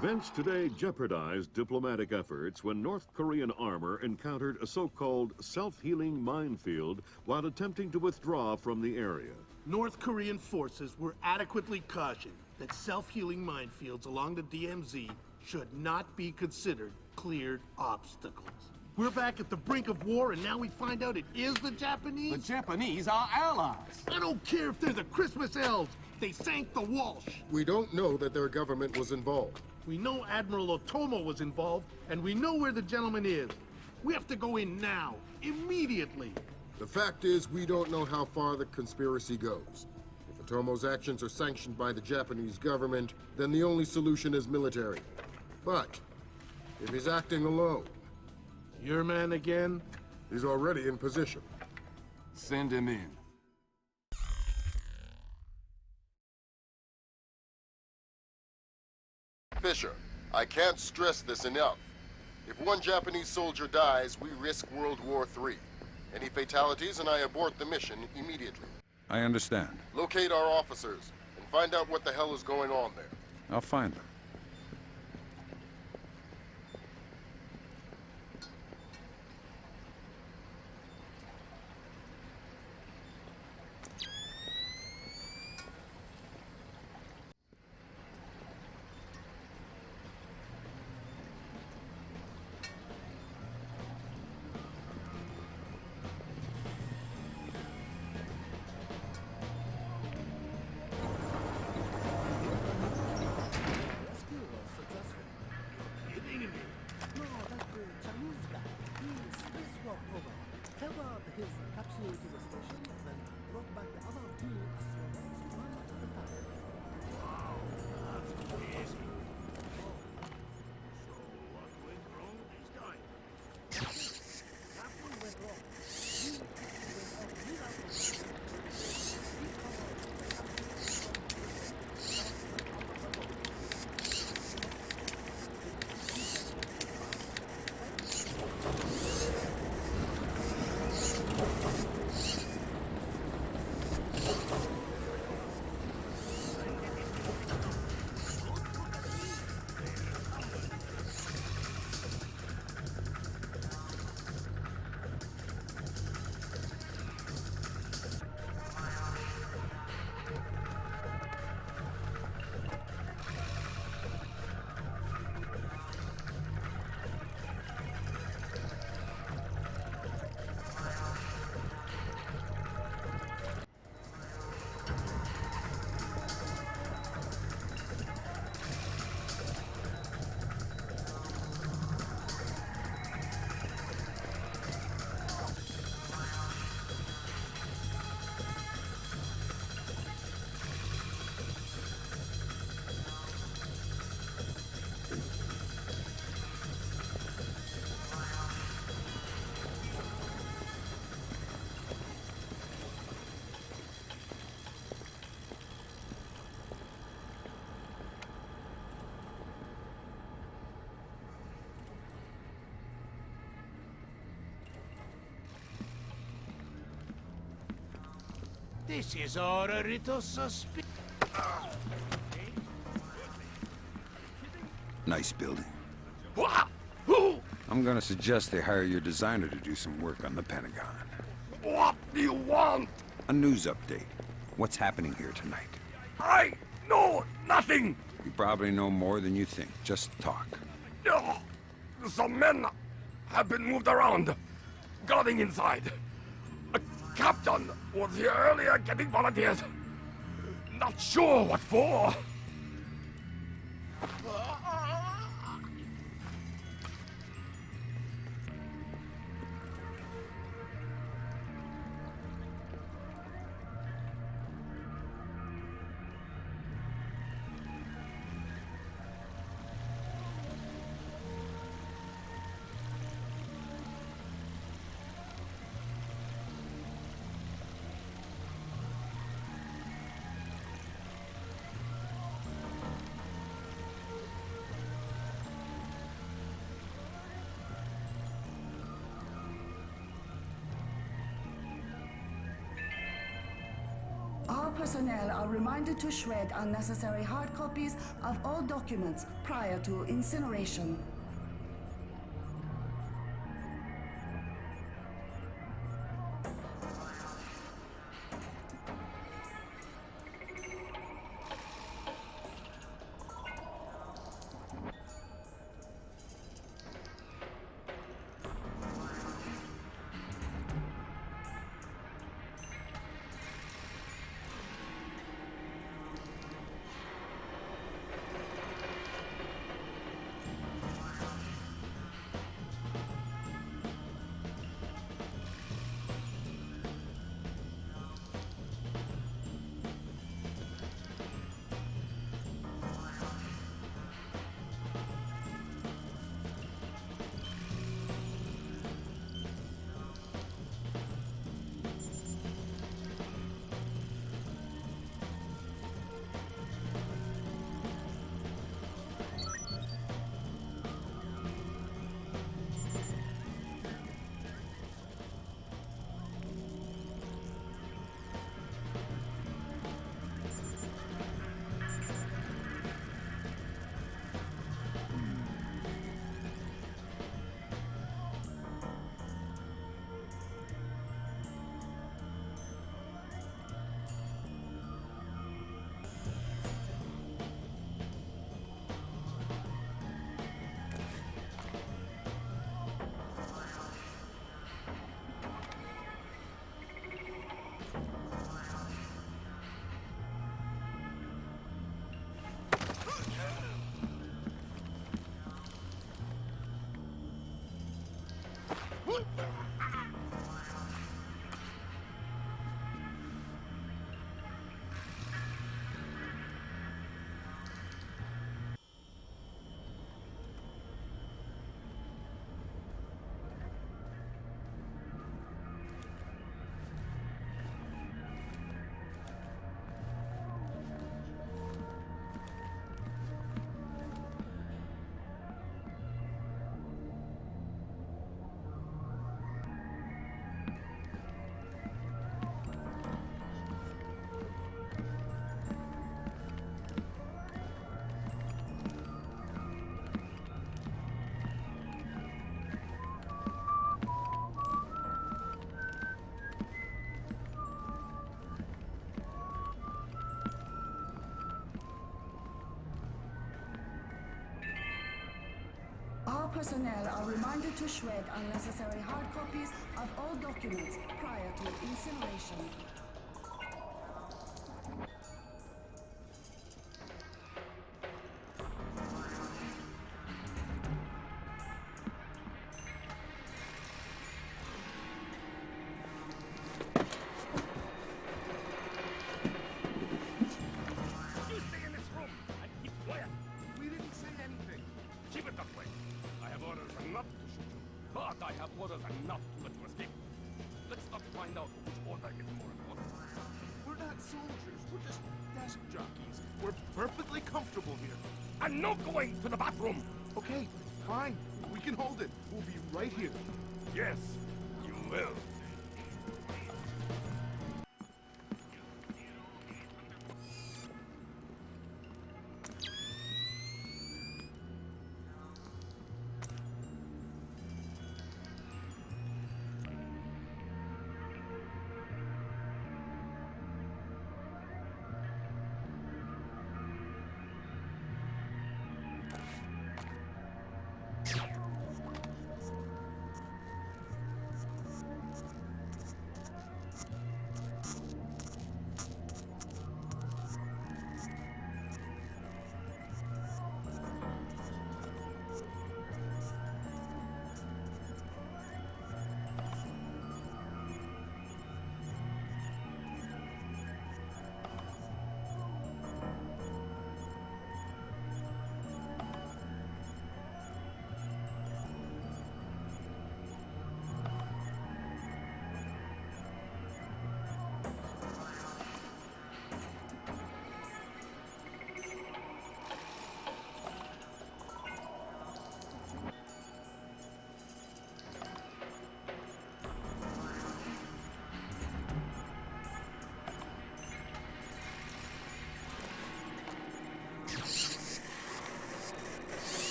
Events today jeopardized diplomatic efforts when North Korean armor encountered a so-called self-healing minefield while attempting to withdraw from the area. North Korean forces were adequately cautioned that self-healing minefields along the DMZ should not be considered cleared obstacles. We're back at the brink of war, and now we find out it is the Japanese? The Japanese are allies. I don't care if they're the Christmas elves. They sank the Walsh. We don't know that their government was involved. We know Admiral Otomo was involved, and we know where the gentleman is. We have to go in now, immediately. The fact is, we don't know how far the conspiracy goes. If Otomo's actions are sanctioned by the Japanese government, then the only solution is military. But if he's acting alone... Your man again? He's already in position. Send him in. Fisher, I can't stress this enough. If one Japanese soldier dies, we risk World War III. Any fatalities and I abort the mission immediately. I understand. Locate our officers and find out what the hell is going on there. I'll find them. This is all a little suspicious. Nice building. I'm gonna suggest they hire your designer to do some work on the Pentagon. What do you want? A news update. What's happening here tonight? I know nothing. You probably know more than you think. Just talk. Some men have been moved around, guarding inside. A captain was here earlier getting volunteers. Not sure what for. All personnel are reminded to shred unnecessary hard copies of all documents prior to incineration. All personnel are reminded to shred unnecessary hard copies of all documents prior to incineration. You stay in this room and keep quiet. We didn't say anything. Keep it that way. I have orders not to shoot you, but I have orders not to let you escape. Let's not find out which order is more important. We're not soldiers. We're just desk jockeys. We're perfectly comfortable here. And no going to the bathroom. Okay, fine. We can hold it. We'll be right here. Yes, you will.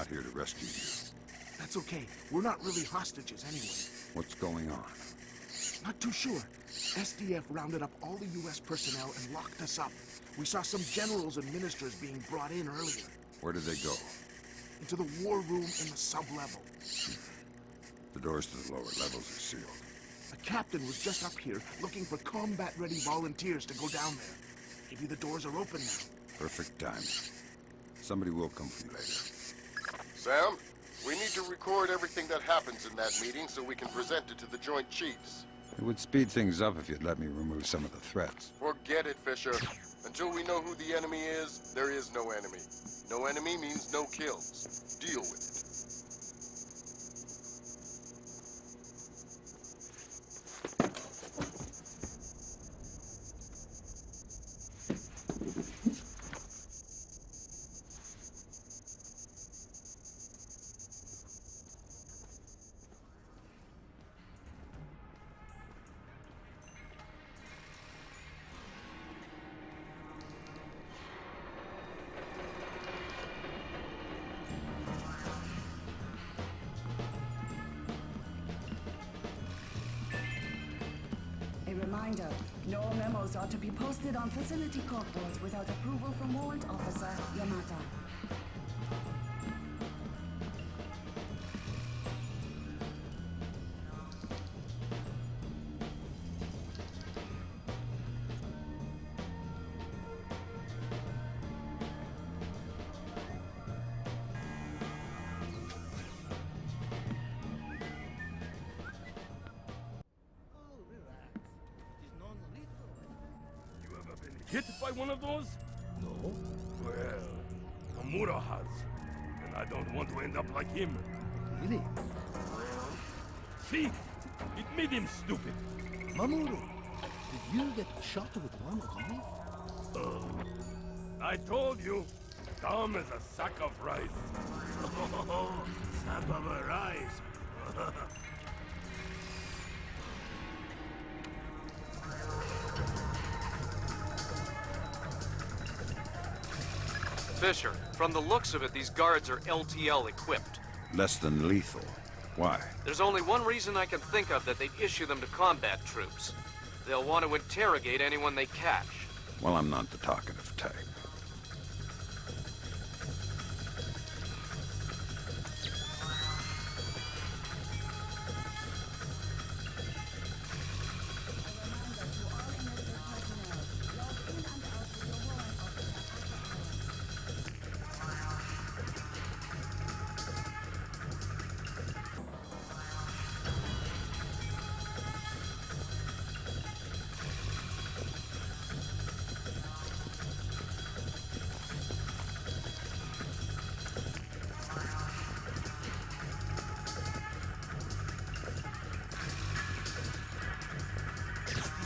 not here to rescue you. That's okay. We're not really hostages anyway. What's going on? Not too sure. SDF rounded up all the U.S. personnel and locked us up. We saw some generals and ministers being brought in earlier. Where did they go? Into the war room in the sub-level. The doors to the lower levels are sealed. A captain was just up here looking for combat-ready volunteers to go down there. Maybe the doors are open now. Perfect timing. Somebody will come for you later. Sam, we need to record everything that happens in that meeting so we can present it to the Joint Chiefs. It would speed things up if you'd let me remove some of the threats. Forget it, Fisher. Until we know who the enemy is, there is no enemy. No enemy means no kills. Deal with it. A reminder, no memos are to be posted on facility corridors without approval from Warrant Officer Yamata. You ever been hit by one of those? No. Well, Tamura has. And I don't want to end up like him. Really? See? It made him stupid. Mamoru, did you get shot with one of these? I told you, Tom is a sack of rice. Oh, sack of a rice. Fisher, from the looks of it, these guards are LTL equipped. Less than lethal. Why? There's only one reason I can think of that they'd issue them to combat troops. They'll want to interrogate anyone they catch. Well, I'm not the talkative type.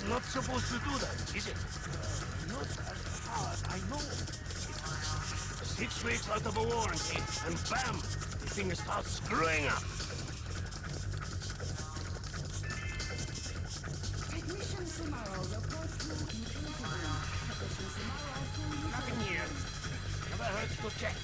Not supposed to do that, is it? Not as far as I know. 6 weeks out of a warranty, and bam! The thing starts screwing up. Technician Sumaro reports to utility room. Technician Sumaro to utility Nothing here. Never hurts to check.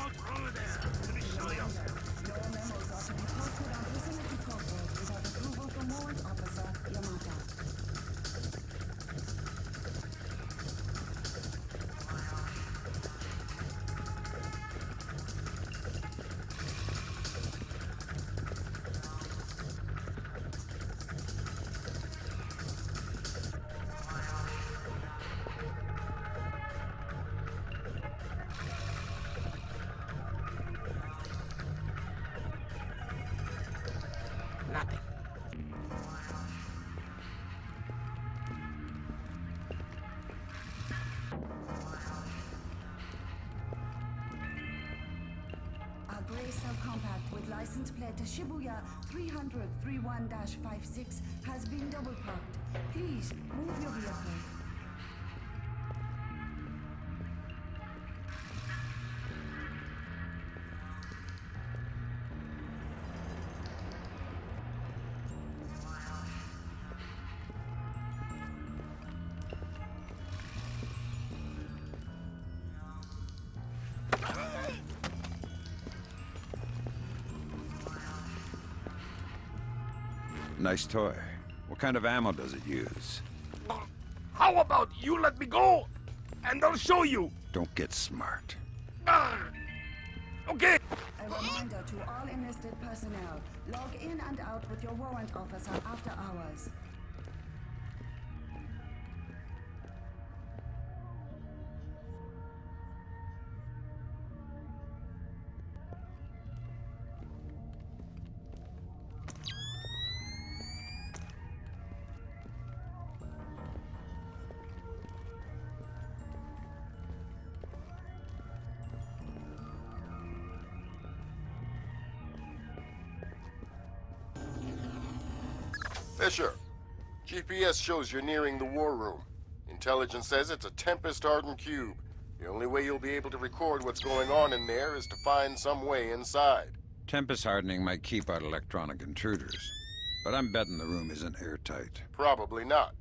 Your memos are to be posted on facility corporate without approval from Warrant Officer Yamata. Nothing. A gray subcompact with license plate to Shibuya 300-31-56 has been double parked. Please move your vehicle. Nice toy. What kind of ammo does it use? How about you let me go, and I'll show you? Don't get smart. Okay. A reminder to all enlisted personnel, log in and out with your warrant officer after hours. Fisher, GPS shows you're nearing the war room. Intelligence says it's a Tempest-hardened cube. The only way you'll be able to record what's going on in there is to find some way inside. Tempest hardening might keep out electronic intruders, but I'm betting the room isn't airtight. Probably not.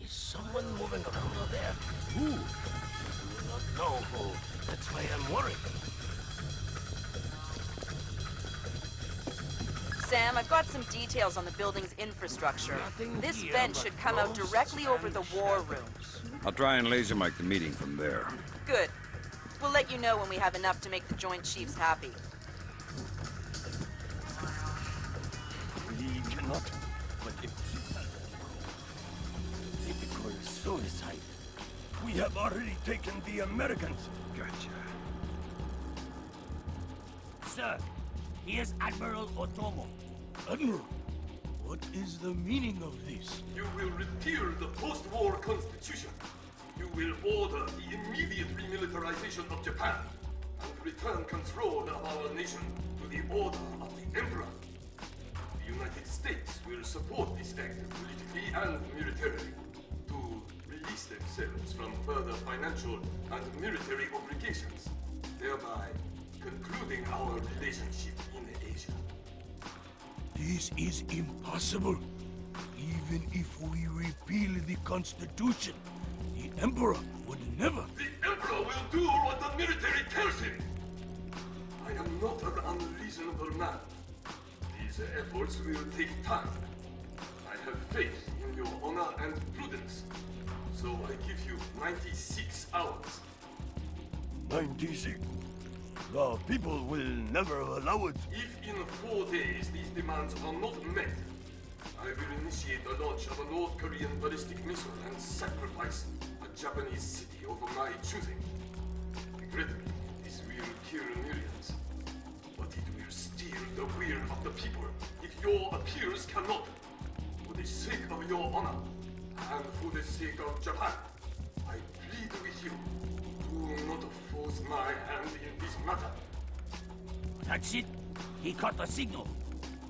Is someone moving around over there? Who? I do not know who. That's why I'm worried. Sam, I've got some details on the building's infrastructure. Nothing This here vent but should come out ghosts directly over the and war room. shadows. I'll try and laser mic the meeting from there. Good. We'll let you know when we have enough to make the Joint Chiefs happy. We cannot. But if typical suicide. We have already taken the Americans. Gotcha. Sir, here's Admiral Otomo. Admiral, what is the meaning of this? You will repeal the post-war constitution. You will order the immediate remilitarization of Japan and return control of our nation to the order of the Emperor. The United States will support this act politically and militarily to release themselves from further financial and military obligations, thereby concluding our relationship in Asia. This is impossible. Even if we repeal the Constitution, the Emperor would never. The Emperor will do what the military tells him. I am not an unreasonable man. These efforts will take time. I have faith in your honor and prudence. So I give you 96 hours. 96. The people will never allow it. If in 4 days these demands are not met, I will initiate the launch of a North Korean ballistic missile and sacrifice a Japanese city over my choosing. Regrettably, this will kill millions, but it will steal the will of the people if your appeals cannot. For the sake of your honor, and for the sake of Japan, I plead with you, do not force my hand in this matter. That's it. He caught the signal.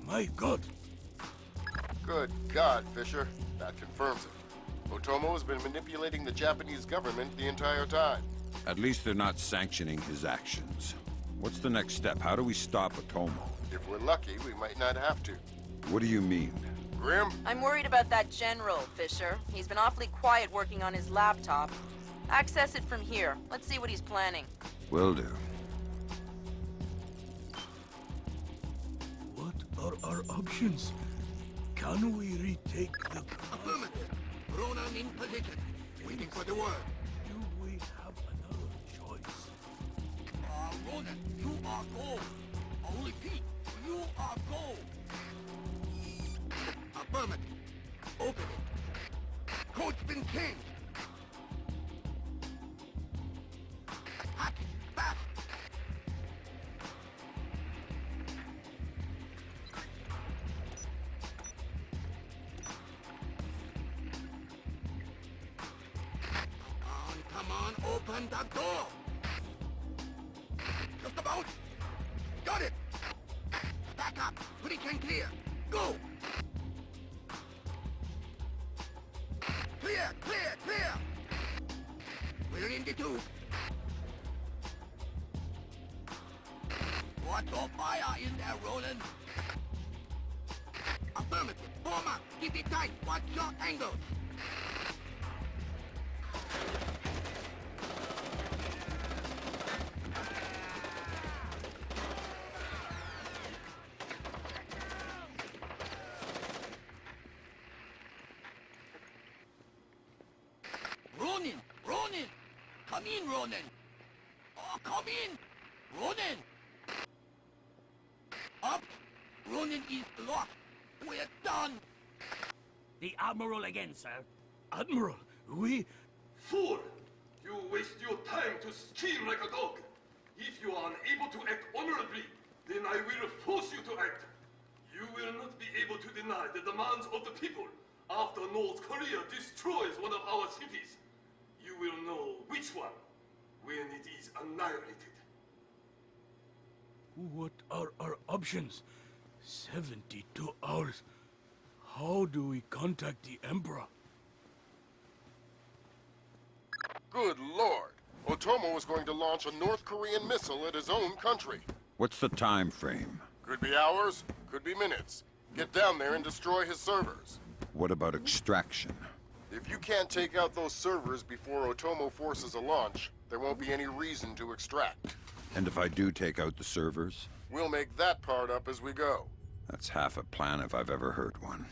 My God. Good God, Fisher. That confirms it. Otomo has been manipulating the Japanese government the entire time. At least they're not sanctioning his actions. What's the next step? How do we stop Otomo? If we're lucky, we might not have to. What do you mean? Grim? I'm worried about that general, Fisher. He's been awfully quiet working on his laptop. Access it from here. Let's see what he's planning. Will do. What are our options? Can we retake the... Affirmative. Ronan in position. Waiting for the word. Do we have another choice? Ronan, you are gold. I'll repeat, you are gold. Affirmative. Open it. Code's been changed. Hack it. Fast. Come on, open the door. Just about. Got it. Back up. Pretty can clear. Go. Clear, clear, clear. We're in the tube. Watch your fire in there, Roland. Affirmative. Form up. Keep it tight. Watch your angles. Ronin! Ronin! Come in, Ronin! Oh, come in! Ronin! Up! Ronin is locked! We're done! The Admiral again, sir. Admiral, we... Fool! You waste your time to scheme like a dog. If you are unable to act honorably, then I will force you to act. You will not be able to deny the demands of the people after North Korea destroys one of our cities. You will know which one when it is annihilated. What are our options? 72 hours. How do we contact the Emperor? Good Lord! Otomo is going to launch a North Korean missile at his own country. What's the time frame? Could be hours, could be minutes. Get down there and destroy his servers. What about extraction? If you can't take out those servers before Otomo forces a launch, there won't be any reason to extract. And if I do take out the servers? We'll make that part up as we go. That's half a plan if I've ever heard one.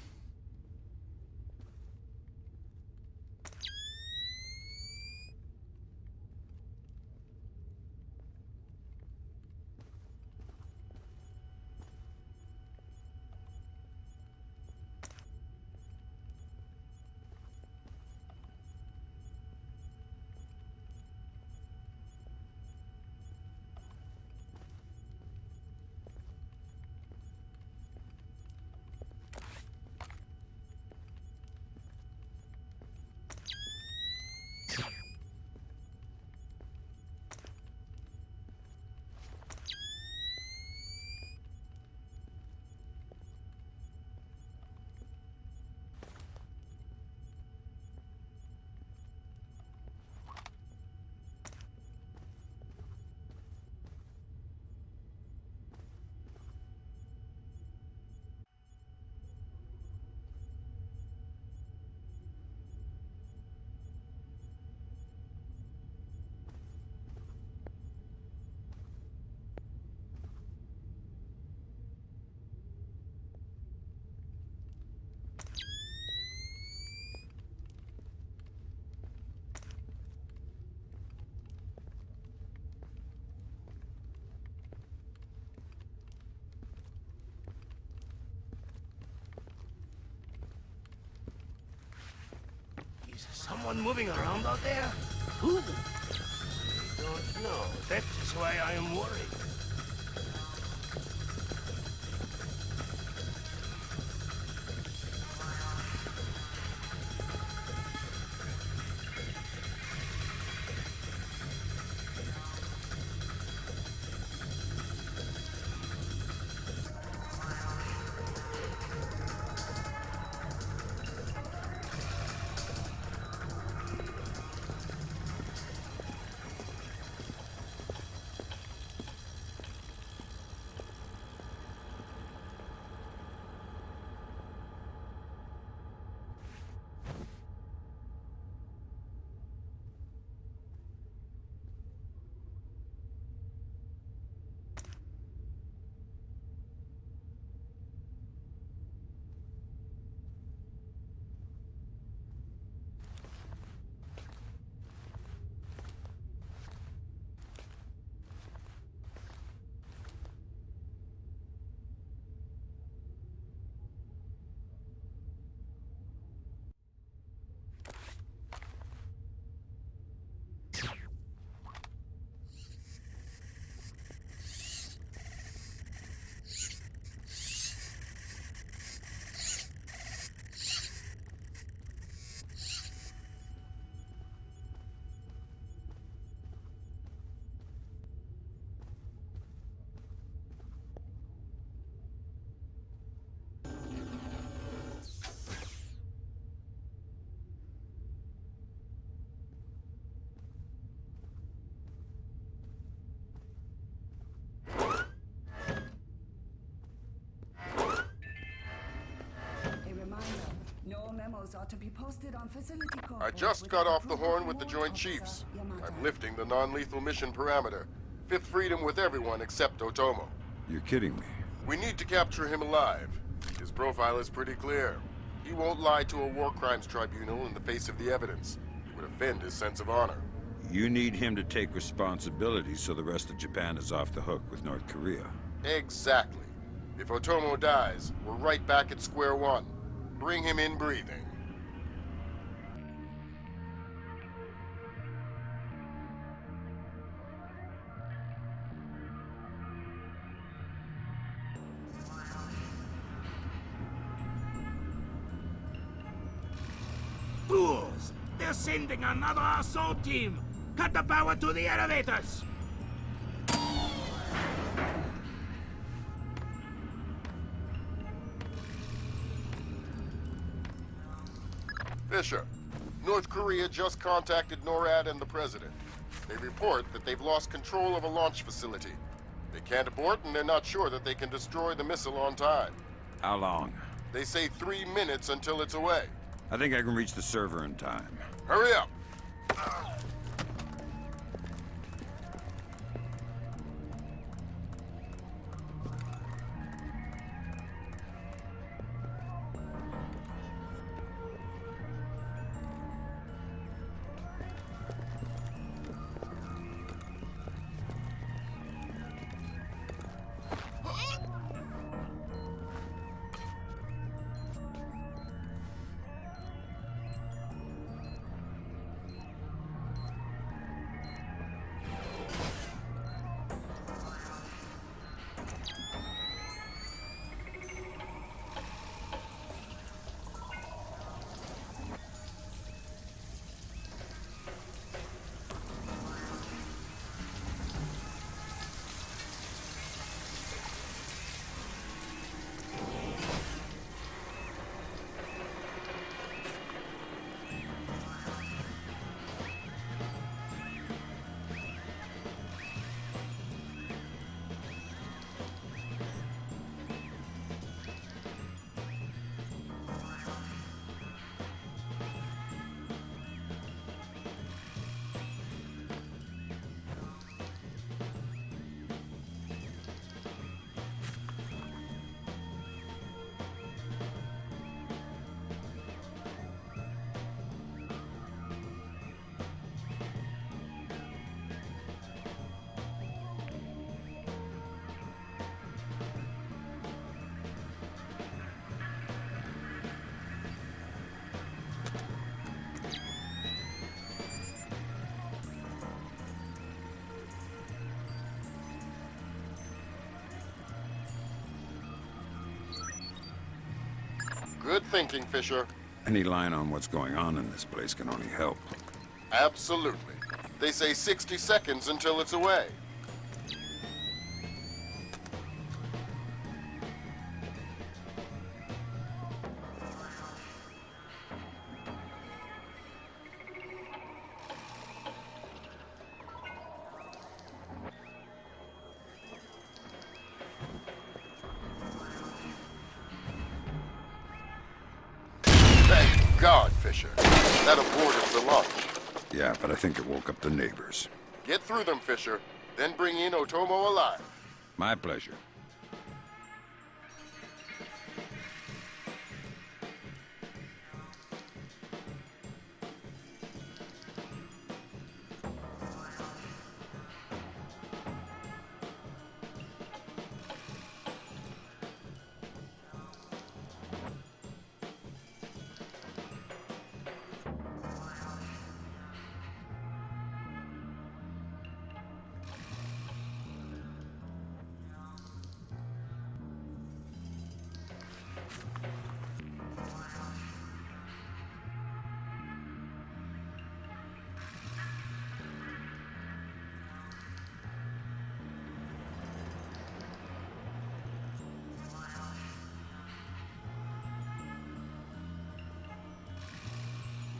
someone moving around out there? Who? I don't know. That is why I am worried. Memos are to be posted on facility I just got off the horn with the Joint Chiefs. I'm lifting the non-lethal mission parameter. Fifth freedom with everyone except Otomo. You're kidding me. We need to capture him alive. His profile is pretty clear. He won't lie to a war crimes tribunal in the face of the evidence. It would offend his sense of honor. You need him to take responsibility so the rest of Japan is off the hook with North Korea. Exactly. If Otomo dies, we're right back at square one. Bring him in breathing. Fools! They're sending another assault team! Cut the power to the elevators! Fisher, North Korea just contacted NORAD and the President. They report that they've lost control of a launch facility. They can't abort, and they're not sure that they can destroy the missile on time. How long? They say 3 minutes until it's away. I think I can reach the server in time. Hurry up! Good thinking, Fisher. Any line on what's going on in this place can only help. Absolutely. They say 60 seconds until it's away. Thank God, Fisher. That aborted the launch. Yeah, but I think it woke up the neighbors. Get through them, Fisher. Then bring in Otomo alive. My pleasure.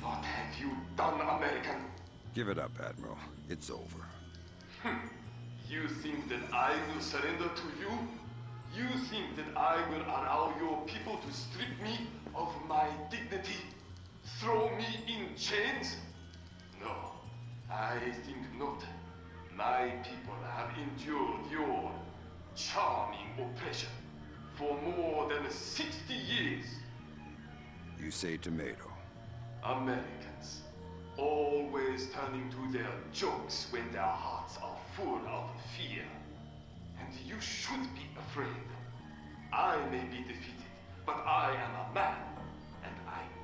What have you done, American? Give it up, Admiral. It's over. You think that I will surrender to you? You think that I will allow your people to strip me of my dignity? Throw me in chains? No, I think not. My people have endured your charming oppression for more than 60 years. You say tomato. Americans, always turning to their jokes when their hearts are full of fear. And you should be afraid. I may be defeated, but I am a man, and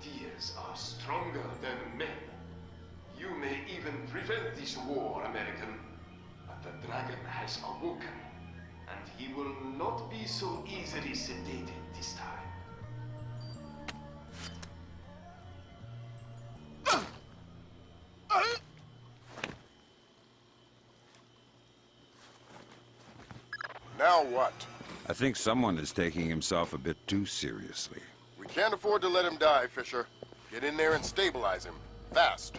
ideas are stronger than men. You may even prevent this war, American, but the dragon has awoken, and he will not be so easily sedated this time. Now what? I think someone is taking himself a bit too seriously. We can't afford to let him die, Fisher. Get in there and stabilize him. Fast.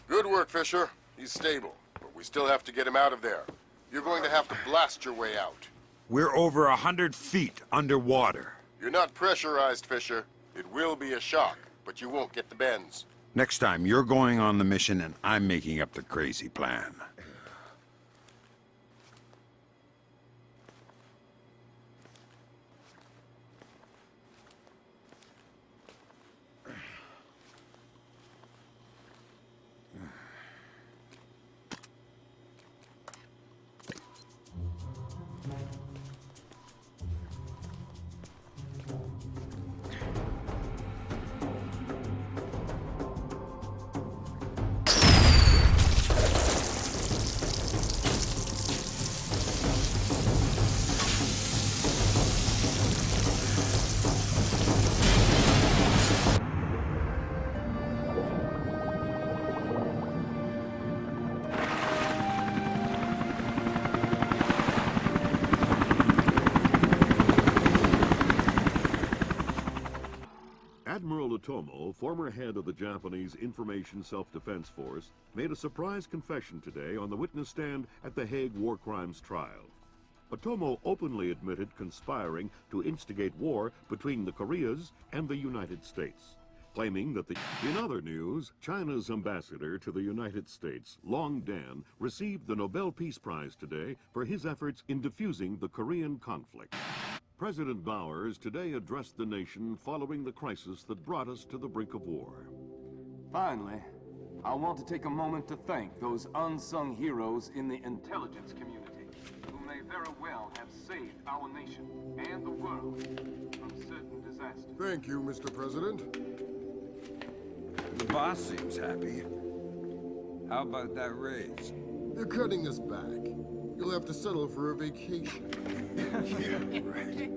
Good work, Fisher. He's stable, but we still have to get him out of there. You're going to have to blast your way out. We're over 100 feet underwater. You're not pressurized, Fisher. It will be a shock, but you won't get the bends. Next time, you're going on the mission and I'm making up the crazy plan. Admiral Otomo, former head of the Japanese Information Self-Defense Force, made a surprise confession today on the witness stand at the Hague War Crimes trial. Otomo openly admitted conspiring to instigate war between the Koreas and the United States, claiming that In other news, China's ambassador to the United States, Long Dan, received the Nobel Peace Prize today for his efforts in defusing the Korean conflict. President Bowers today addressed the nation following the crisis that brought us to the brink of war. Finally, I want to take a moment to thank those unsung heroes in the intelligence community, who may very well have saved our nation and the world from certain disasters. Thank you, Mr. President. The boss seems happy. How about that raise? They're cutting us back. You'll have to settle for a vacation. Yeah, right.